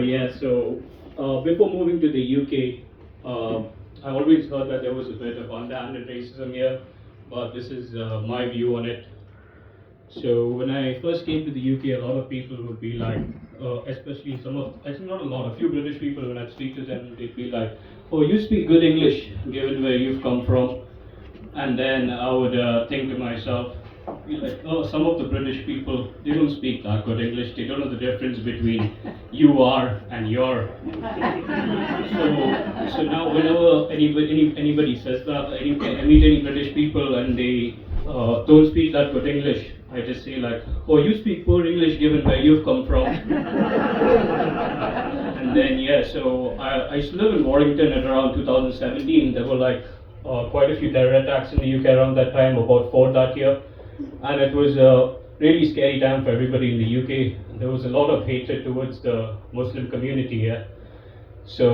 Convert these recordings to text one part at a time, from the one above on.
Yeah, so before moving to the UK, I always heard that there was a bit of underhanded racism here, but this is my view on it. So when I first came to the UK, a lot of people would be like, especially some of, I think not a lot, a few British people, when I'd speak to them, they'd be like, "Oh, you speak good English, given where you've come from." And then I would think to myself, be like, "Oh, some of the British people, they don't speak that good English. They don't know the difference between you are and your." So now whenever anybody says that, I meet any British people and they don't speak that good English, I just say like, "Oh, you speak poor English given where you've come from." And then yeah, so I used to live in Warrington at around 2017. There were like quite a few terror attacks in the UK around that time, about four that year, and it was a really scary time for everybody in the UK. There was a lot of hatred towards the Muslim community here. So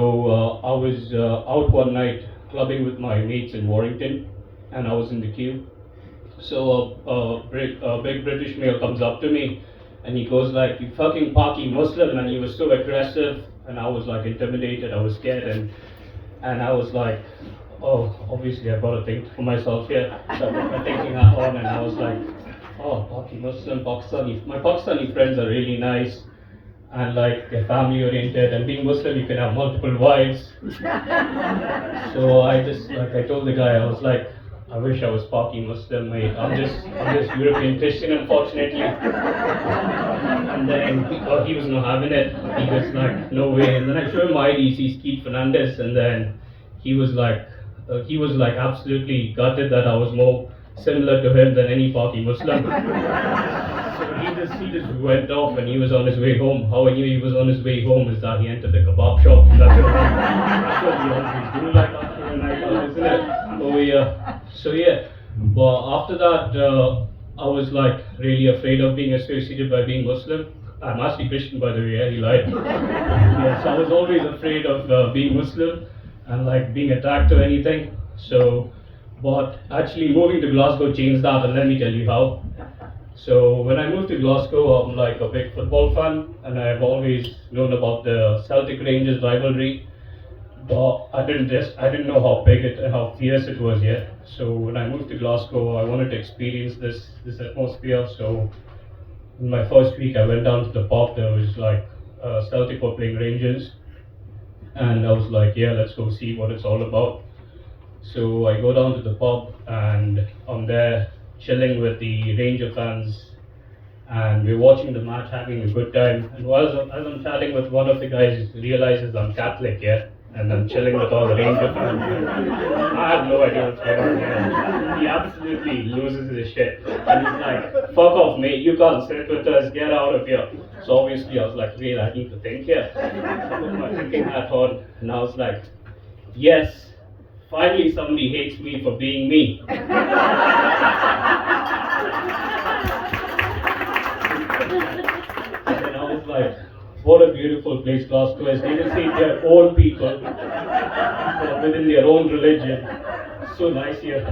I was out one night clubbing with my mates in Warrington, and I was in the queue. So a big British male comes up to me, and he goes like, "You fucking Paki Muslim," and he was so aggressive, and I was like intimidated. I was scared, and I was like, "Oh, obviously I've got to think for myself here." So I'm thinking that on, and I was like, "Oh, Paki Muslim, Pakistani." My Pakistani friends are really nice and like they're family oriented, and being Muslim you can have multiple wives. So I told the guy, I was like, "I wish I was Paki Muslim, mate. I'm just European Christian, unfortunately." And then he was not having it. He was like, "No way." And then I showed him my IDs. He's Fernandes, and then he was like absolutely gutted that I was more similar to him than any Paki Muslim. So he just went off, and he was on his way home. How I knew he was on his way home is that he entered the kebab shop. That's what we always do like after a night out, isn't it? Oh yeah. So yeah. But after that, I was like really afraid of being associated by being Muslim. I'm actually Christian, by the way. Yeah, he lied. Yes, I was always afraid of being Muslim and like being attacked or anything. So, but actually moving to Glasgow changed that, and let me tell you how. So when I moved to Glasgow, I'm like a big football fan, and I've always known about the Celtic Rangers rivalry, but I didn't know how big it and how fierce it was yet. So when I moved to Glasgow, I wanted to experience this atmosphere. So in my first week, I went down to the pub. There was like Celtic were playing Rangers, and I was like, "Yeah, let's go see what it's all about." So I go down to the pub, and I'm there chilling with the Ranger fans, and we're watching the match, having a good time. And as I'm chatting with one of the guys, realizes I'm Catholic, yeah, and I'm chilling with all the Ranger fans. I have no idea what's going on here. He absolutely loses his shit, and he's like, "Fuck off, mate! You can't sit with us. Get out of here." So obviously, I was like, "Wait, I need to think here." So I put my thinking hat on, and I was like, "Yes." Finally, somebody hates me for being me. And then I was like, what a beautiful place Glasgow is. They just hate their own people within their own religion. So nice here.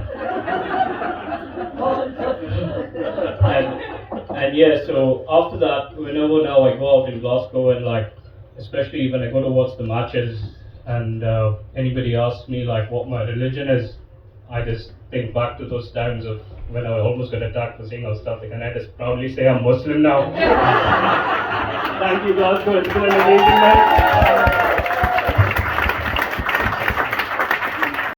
And yeah, so after that, whenever now I go out in Glasgow, and like, especially when I go to watch the matches, and anybody asks me like what my religion is, I just think back to those times of when I almost got attacked for saying I was Catholic, and I just proudly say I'm Muslim now. Thank you, Glasgow. It's been an amazing night.